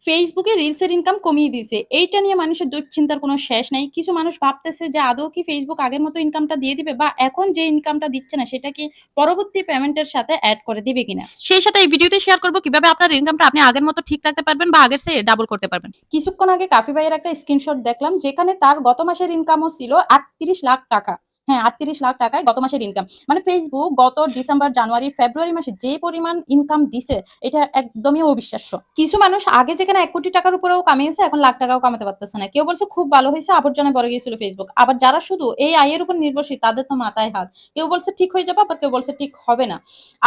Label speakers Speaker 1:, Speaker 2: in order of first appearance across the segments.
Speaker 1: ফেসবুকে রিলসের ইনকাম কমিয়ে দিয়েছে। এইটা নিয়ে মানুষের দুশ্চিন্তার কোনো শেষ নাই। কিছু মানুষ ভাবতেছে যে আদৌ কি ফেসবুক আগের মতো ইনকামটা দিয়ে দিবে বা এখন যে ইনকামটা দিচ্ছে না সেটা কি পরবর্তী পেমেন্টের সাথে এড করে দিবে কিনা? সেই সাথে এই ভিডিওতে শেয়ার করব কিভাবে আপনার ইনকামটা আপনি আগের মতো ঠিক রাখতে পারবেন বা আগের চেয়ে ডাবল করতে পারবেন। কিছুক্ষণ আগে কাফি ভাইয়ের একটা স্ক্রিনশট দেখলাম যেখানে তার গত মাসের ইনকামও ছিল ৩৮ লাখ টাকা। হ্যাঁ, ৩৮ লাখ টাকায় গত মাসের ইনকাম। মানে ফেসবুক গত ডিসেম্বর, জানুয়ারি, ফেব্রুয়ারি মাসে যে পরিমাণ ইনকাম দিছে এটা একদমই অবিশ্বাস্য। কিছু মানুষ আগে যেখানে ১ কোটি টাকার উপরেও কামিয়েছে এখন লাখ টাকাও কামাতে পারতেছে না। কেউ বলছে খুব ভালো হইছে, আবর্জনায় ভরে গিয়েছিল ফেসবুক। আবার যারা শুধু এই আয়ের উপর নির্ভরশীল তাদের তো মাথায় হাত। কেউ বলছে ঠিক হয়ে যাবে, আবার কেউ বলছে ঠিক হবে না।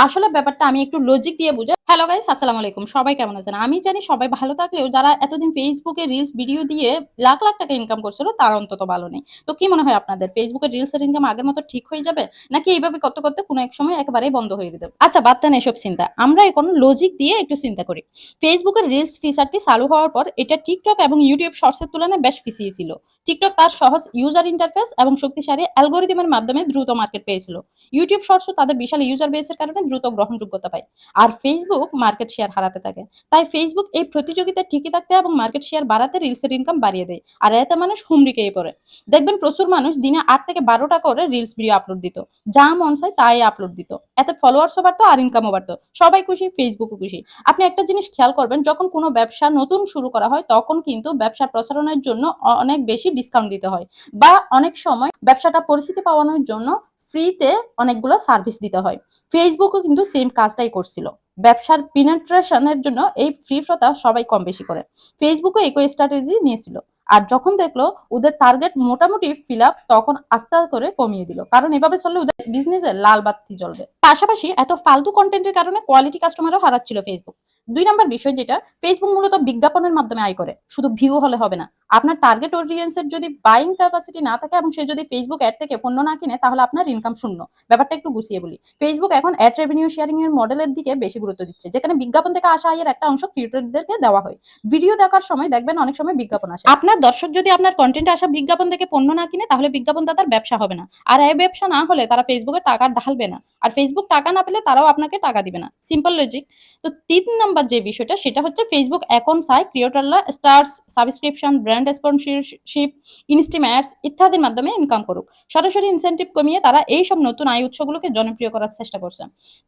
Speaker 1: আসলে ব্যাপারটা আমি একটু লজিক দিয়ে বুঝাই। হ্যালো গাইস, আসসালামু আলাইকুম। সবাই কেমন আছেন? আমি জানি সবাই ভালো থাকলেও যারা এতদিন ফেসবুকে রিলস ভিডিও দিয়ে লাখ, লাখ টাকা ইনকাম করছিল তারা অন্তত ভালো নেই। তো কি মনে হয় আপনাদের ফেসবুকে রিলসের ইনকাম আগের মতো ঠিক হয়ে যাবে? নাকি এইভাবে করতে, করতে কোনো এক সময় একেবারেই বন্ধ হয়ে যাবে? আচ্ছা বাদ দেন এসব চিন্তা। আমরা এখন লজিক দিয়ে একটু চিন্তা করি। ফেসবুকের রিলস ফিচারটি চালু হওয়ার পর এটা টিকটক এবং ইউটিউব শর্টসের তুলনায় বেশ পিছিয়ে ছিল। টিকটক তার সহজ ইউজার ইন্টারফেস এবং শক্তিশালী অ্যালগরিদমের মাধ্যমে দ্রুত মার্কেট পেয়েছিল। ইউটিউব শর্টসও তাদের বিশাল ইউজার বেসের কারণে দ্রুত গ্রহণযোগ্যতা পায়। আর ফেসবুক মার্কেট শেয়ার হারাতে থাকে। তাই ফেসবুক এই প্রতিযোগিতায় টিকে থাকতে এবং মার্কেট শেয়ার বাড়াতে রিলসের ইনকাম বাড়িয়ে দেয়। আর এতে মানুষ হুমড়ি খেয়ে পড়ে। দেখবেন প্রচুর মানুষ দিনে ৮ থেকে ১২টা করে রিলস ভিডিও আপলোড দিত। যা মন চায় তাই আপলোড দিত। এতে ফলোয়ার্সও বাড়তো আর ইনকামও বাড়তো। সবাই খুশি, ফেসবুকও খুশি। আপনি একটা জিনিস খেয়াল করবেন যখন কোনো ব্যবসা নতুন শুরু করা হয় তখন কিন্তু ব্যবসা প্রসারণের জন্য অনেক বেশি ডিসকাউন্ট দিতে হয় বা অনেক সময় ব্যবসাটা পরিচিতি পাওয়ানোর জন্য ফ্রিতে অনেকগুলো সার্ভিস দিতে হয়। ফেসবুকও কিন্তু সেম কাজটাই করছিল। ব্যবসার পিনেট্রেশনের জন্য এই ফ্রি প্রথা সবাই কম বেশি করে। ফেসবুকও একই স্ট্র্যাটেজি নিয়েছিল। আর যখন দেখলো ওদের টার্গেট মোটামুটি ফিল আপ তখন আস্তে করে কমিয়ে দিল। কারণ এভাবে চললে ওদের বিজনেসে লাল বাতি জ্বলবে। পাশাপাশি এত ফালতু কন্টেন্টের কারণে কোয়ালিটি কাস্টমারও হারাচ্ছিল ফেসবুক। ২ নম্বর বিষয় যেটা, ফেসবুক মূলত বিজ্ঞাপনের মাধ্যমে আয় করে। শুধু ভিউ হলে হবে না। আপনার টার্গেট অডিয়েন্সের যদি বাইং ক্যাপাসিটি না থাকে এবং সে যদি ফেসবুক অ্যাড থেকে পণ্য না কিনে তাহলে আপনার ইনকাম শূন্য। ব্যাপারটা একটু গুছিয়ে বলি। ফেসবুক এখন অ্যাড রেভিনিউ শেয়ারিং এর মডেলের দিকে বেশি গুরুত্ব দিচ্ছে। যেখানে বিজ্ঞাপন থেকে আসা আয়ের একটা অংশ ক্রিয়েটরদেরকে দেওয়া হয়। ভিডিও দেখার সময় দেখবেন অনেক সময় বিজ্ঞাপন আসে। আপনার দর্শক যদি আপনার কন্টেন্টে আসা বিজ্ঞাপন থেকে পণ্য না কিনে তাহলে বিজ্ঞাপনদাতার ব্যবসা হবে না। আর এই ব্যবসা না হলে তারা ফেসবুকে টাকা ঢালবে না। আর ফেসবুক টাকা না পেলে তারাও আপনাকে টাকা দিবে না। Simple logic. তো ৩ নাম্বার যে বিষয়টা সেটা হচ্ছে ফেসবুক এখন চায় ক্রিয়েটররা stars, subscription, brand sponsorship, instream ads ইত্যাদির মাধ্যমে ইনকাম করুক। সরাসরি ইনসেনটিভ কমিয়ে তারা এই সব নতুন আয় উৎসগুলোকে জনপ্রিয় করার চেষ্টা করছে।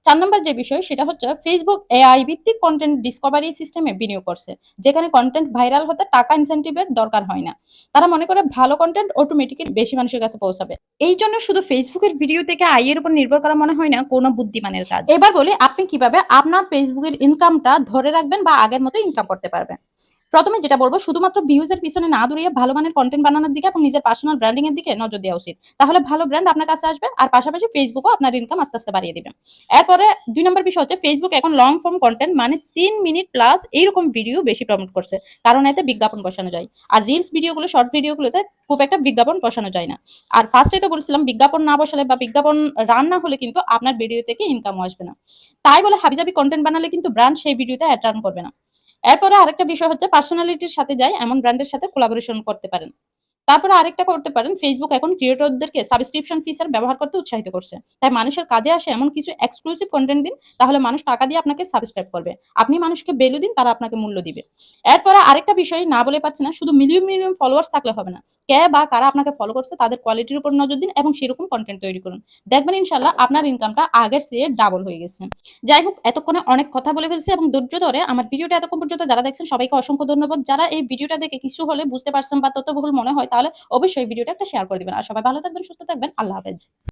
Speaker 1: ৪ নম্বর যে বিষয় সেটা হচ্ছে ফেসবুক এআই ভিত্তিক কন্টেন্ট ডিসকভারি সিস্টেমে বিনিয়োগ করছে। যেখানে কন্টেন্ট ভাইরাল হতে টাকা ইনসেনটিভের দরকার হয় না। তারা মনে করে ভালো কন্টেন্ট অটোমেটিক্যালি বেশি মানুষের কাছে পৌঁছাবে। এই জন্য শুধু ফেসবুকের ভিডিও থেকে আয়ের উপর নির্ভর করা মনে হয় না কোনো বুদ্ধিমানের কাজ। এবার বলি আপনি কিভাবে আপনার ফেসবুকের ইনকামটা ধরে রাখবেন বা আগের মতো ইনকাম করতে পারবেন। প্রথমে যেটা বলবো শুধুমাত্র ভিউজের পিছনে না দৌড়িয়ে ভালো মানের কন্টেন্ট বানানোর দিকে এবং নিজের পার্সোনাল ব্র্যান্ডিং এর দিকে নজর দেওয়া উচিত। তাহলে ভালো ব্র্যান্ড আপনার কাছে আসবে আর পাশাপাশি ফেসবুকও আপনার ইনকাম আস্তে আস্তে বাড়িয়ে দিবে। এরপরে ২ নম্বর বিষয় হচ্ছে ফেসবুক এখন লং ফর্ম কন্টেন্ট মানে ৩ মিনিট প্লাস এইরকম ভিডিও বেশি প্রমোট করছে। কারণ এতে বিজ্ঞাপন বসানো যায়। আর রিলস ভিডিওগুলো শর্ট ভিডিওগুলোতে খুব একটা বিজ্ঞাপন বসানো যায় না। আর ফার্স্টেই তো বলছিলাম বিজ্ঞাপন না বসালে বা বিজ্ঞাপন রান না হলে কিন্তু আপনার ভিডিও থেকে ইনকামও আসবে না। তাই বলে হাবিজাবি কন্টেন্ট বানালে কিন্তু ব্র্যান্ড সেই ভিডিওতে অ্যাড রান করবে না। এরপরে আরেকটা বিষয় হচ্ছে পার্সোনালিটির সাথে যায় এমন ব্র্যান্ডের সাথে কোলাবোরেশন করতে পারেন। তারপরে আরেকটা করতে পারেন ফেসবুক এখন ক্রিয়েটরদেরকে সাবস্ক্রিপশন ফিচার ব্যবহার করতে উৎসাহিত করছে। তাই মানুষের কাজে আসে এমন কিছু এক্সক্লুসিভ কন্টেন্ট দিন তাহলে মানুষ টাকা দিয়ে আপনাকে সাবস্ক্রাইব করবে। আপনি মানুষকে ভ্যালু দিন তারা আপনাকে মূল্য দিবে। এরপরে আরেকটা বিষয় না বলে পারছি না শুধু মিলিয়ন, মিলিয়ন ফলোয়ার্স থাকলে হবে না। কে বা কারা আপনাকে ফলো করছে তাদের কোয়ালিটির উপর নজর দিন এবং সেরকম কন্টেন্ট তৈরি করুন। দেখবেন ইনশাআল্লাহ আপনার ইনকামটা আগের চেয়ে ডাবল হয়ে গেছে। যাই হোক এতক্ষণে অনেক কথা বলে ফেলছি এবং ধৈর্য ধরে আমার ভিডিওটা এতক্ষণ পর্যন্ত যারা দেখছেন সবাইকে অসংখ্য ধন্যবাদ। যারা এই ভিডিওটা দেখে কিছু হলে বুঝতে পারছেন বা তথ্যবহুল মনে হয় তাহলে অবশ্যই ভিডিওটা একটা শেয়ার করে দিবেন। আর সবাই ভালো থাকবেন, সুস্থ থাকবেন। আল্লাহ হাফেজ।